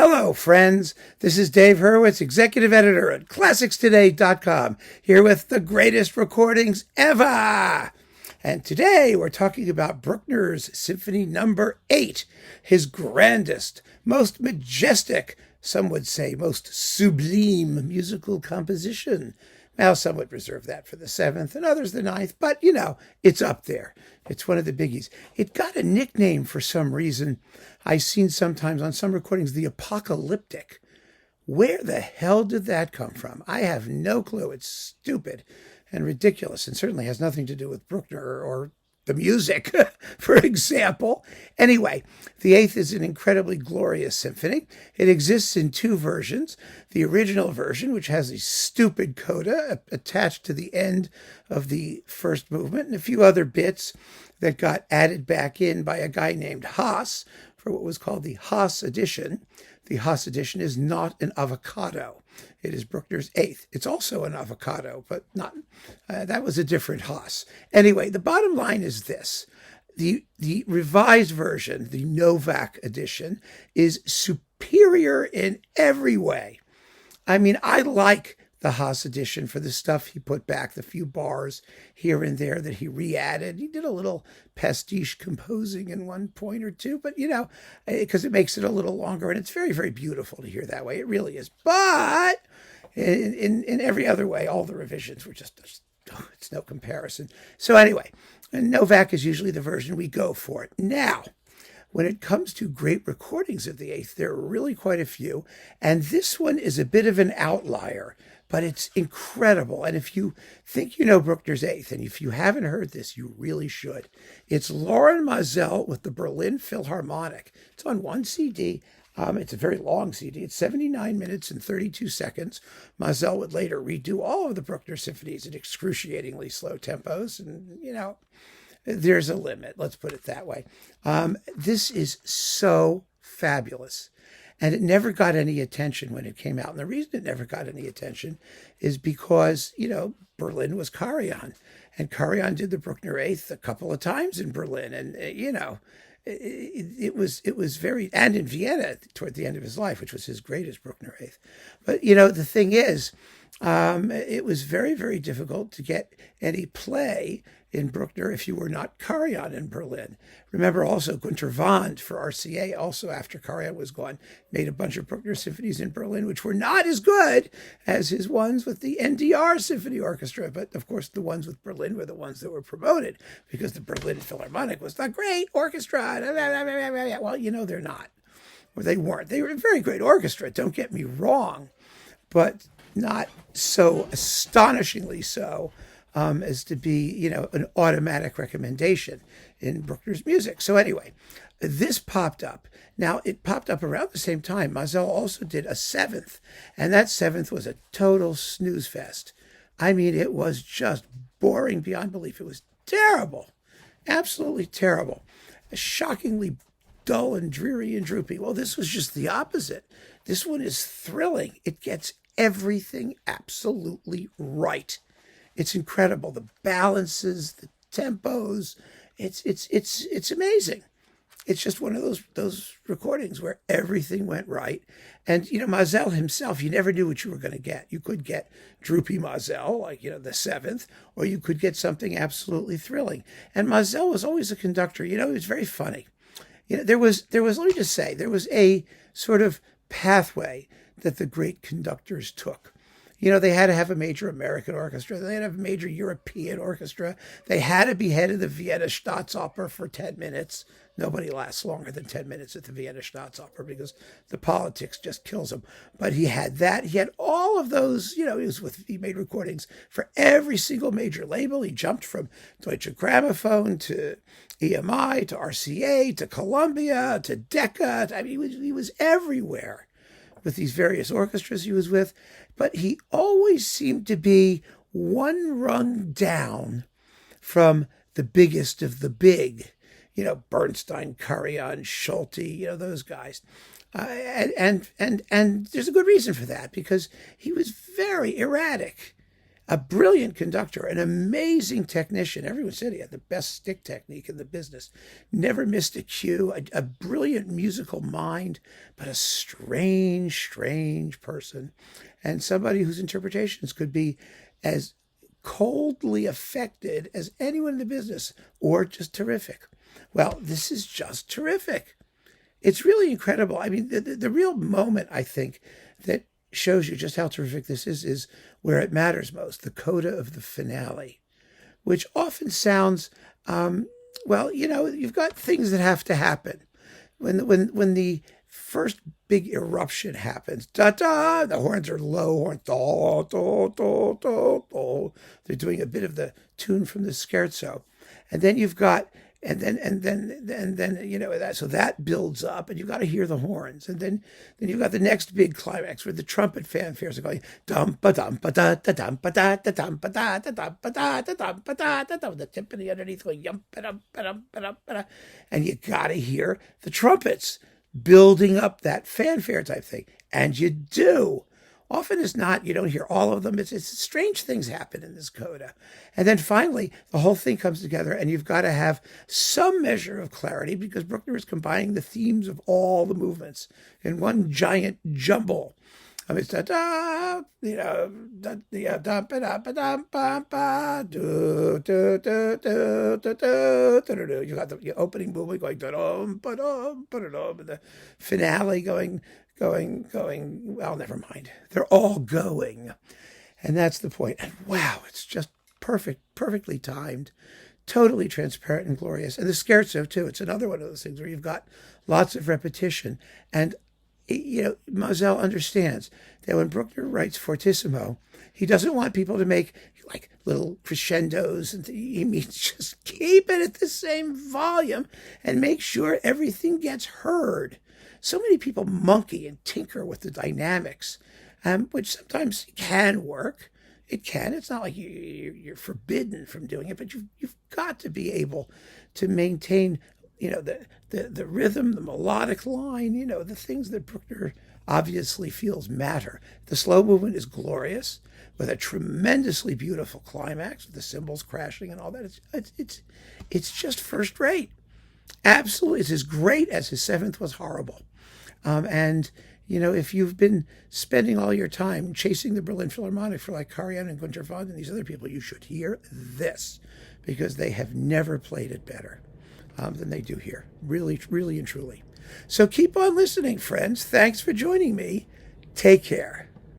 Hello, friends. This is Dave Hurwitz, executive editor at ClassicsToday.com, here with the greatest recordings ever. And today we're talking about Bruckner's Symphony No. 8, his grandest, most majestic, some would say most sublime musical composition. Now, some would reserve that for the 7th and others the 9th, but, it's up there. It's one of the biggies. It got a nickname for some reason. I've seen sometimes on some recordings, the Apocalyptic. Where the hell did that come from? I have no clue. It's stupid and ridiculous and certainly has nothing to do with Bruckner or the music, for example. Anyway, the 8th is an incredibly glorious symphony. It exists in two versions. The original version, which has a stupid coda attached to the end of the first movement, and a few other bits that got added back in by a guy named Haas for what was called the Haas edition. The Haas edition is not an avocado. It is Bruckner's 8th. It's also an avocado, but not. That was a different Haas. Anyway, the bottom line is this. The revised version, the Novak edition, is superior in every way. I mean, I like the Haas edition for the stuff he put back, the few bars here and there that he re-added. He did a little pastiche composing in one point or two, but, because it makes it a little longer, and it's very, very beautiful to hear that way. It really is. But in every other way, all the revisions were just it's no comparison. So anyway, Novak is usually the version we go for it. Now, when it comes to great recordings of the 8th, there are really quite a few, and this one is a bit of an outlier, but it's incredible. And if you think you know Bruckner's 8th, and if you haven't heard this, you really should. It's Lorin Maazel with the Berlin Philharmonic. It's on one CD. It's a very long CD. It's 79 minutes and 32 seconds. Maazel would later redo all of the Bruckner symphonies at excruciatingly slow tempos, and, there's a limit, let's put it that way. This is so fabulous. And it never got any attention when it came out. And the reason it never got any attention is because, Berlin was Karajan. And Karajan did the Bruckner 8th a couple of times in Berlin. And, it was very, and in Vienna toward the end of his life, which was his greatest Bruckner 8th. But, the thing is, it was very, very difficult to get any play in Bruckner if you were not Karajan in Berlin. Remember also Günter Wand for RCA, also after Karajan was gone, made a bunch of Bruckner symphonies in Berlin, which were not as good as his ones with the NDR Symphony Orchestra. But of course, the ones with Berlin were the ones that were promoted because the Berlin Philharmonic was the great orchestra. Well, they're not, or they weren't. They were a very great orchestra, don't get me wrong, but not so astonishingly so as to be, an automatic recommendation in Bruckner's music. So anyway, this popped up. Now, it popped up around the same time. Maazel also did a 7th, and that 7th was a total snooze fest. I mean, it was just boring beyond belief. It was terrible, absolutely terrible, shockingly dull and dreary and droopy. Well, this was just the opposite. This one is thrilling. It gets everything absolutely right. It's incredible. The balances, the tempos, it's amazing. It's just one of those recordings where everything went right. And, Maazel himself, you never knew what you were going to get. You could get droopy Maazel, like, the 7th, or you could get something absolutely thrilling. And Maazel was always a conductor. He was very funny. There was, let me just say, there was a sort of pathway that the great conductors took. They had to have a major American orchestra. They had to have a major European orchestra. They had to be head of the Vienna Staatsoper for 10 minutes. Nobody lasts longer than 10 minutes at the Vienna Staatsoper because the politics just kills them. But he had that. He had all of those, he made recordings for every single major label. He jumped from Deutsche Grammophon to EMI to RCA to Columbia to Decca. I mean, he was everywhere with these various orchestras he was with, but he always seemed to be one rung down from the biggest of the big, Bernstein, Karajan, Schulte, those guys. And there's a good reason for that, because he was very erratic. a brilliant conductor, an amazing technician. Everyone said he had the best stick technique in the business. Never missed a cue, a brilliant musical mind, but a strange person. And somebody whose interpretations could be as coldly affected as anyone in the business, or just terrific. Well, this is just terrific. It's really incredible. I mean, the real moment, I think, that shows you just how terrific this is where it matters most, the coda of the finale, which often sounds, well, you've got things that have to happen. When the first big eruption happens, da-da, the horns are low, horns, do, do, do, do, do. They're doing a bit of the tune from the scherzo. And then you've got, and then that, so that builds up, and you've got to hear the horns, and then you've got the next big climax where the trumpet fanfares are going dum ba dum ba da da dum ba da da dum ba da da dum ba da da dum ba da da dum, the timpani underneath going yum ba dum ba dum ba dum ba da, and you got to hear the trumpets building up that fanfare type thing, and you do. Often as not, you don't hear all of them. It's strange things happen in this coda. And then finally, the whole thing comes together, and you've got to have some measure of clarity because Bruckner is combining the themes of all the movements in one giant jumble. I mean, it's da-da, da da ba da ba da ba ba do do do do do do do. You got the opening movement going da-dum ba-dum ba-da-dum, and the finale going, well, never mind. They're all going. And that's the point. And wow, it's just perfectly timed, totally transparent and glorious. And the scherzo, too. It's another one of those things where you've got lots of repetition. And, Maazel understands that when Bruckner writes fortissimo, he doesn't want people to make like little crescendos. And he means just keep it at the same volume and make sure everything gets heard. So many people monkey and tinker with the dynamics, which sometimes can work. It can. It's not like you're forbidden from doing it, but you've got to be able to maintain, the rhythm, the melodic line, the things that Bruckner obviously feels matter. The slow movement is glorious with a tremendously beautiful climax with the cymbals crashing and all that. It's just first rate. Absolutely. It's as great as his seventh was horrible. And, if you've been spending all your time chasing the Berlin Philharmonic for like Karajan and Gunter Fond and these other people, you should hear this because they have never played it better than they do here. Really, really and truly. So keep on listening, friends. Thanks for joining me. Take care.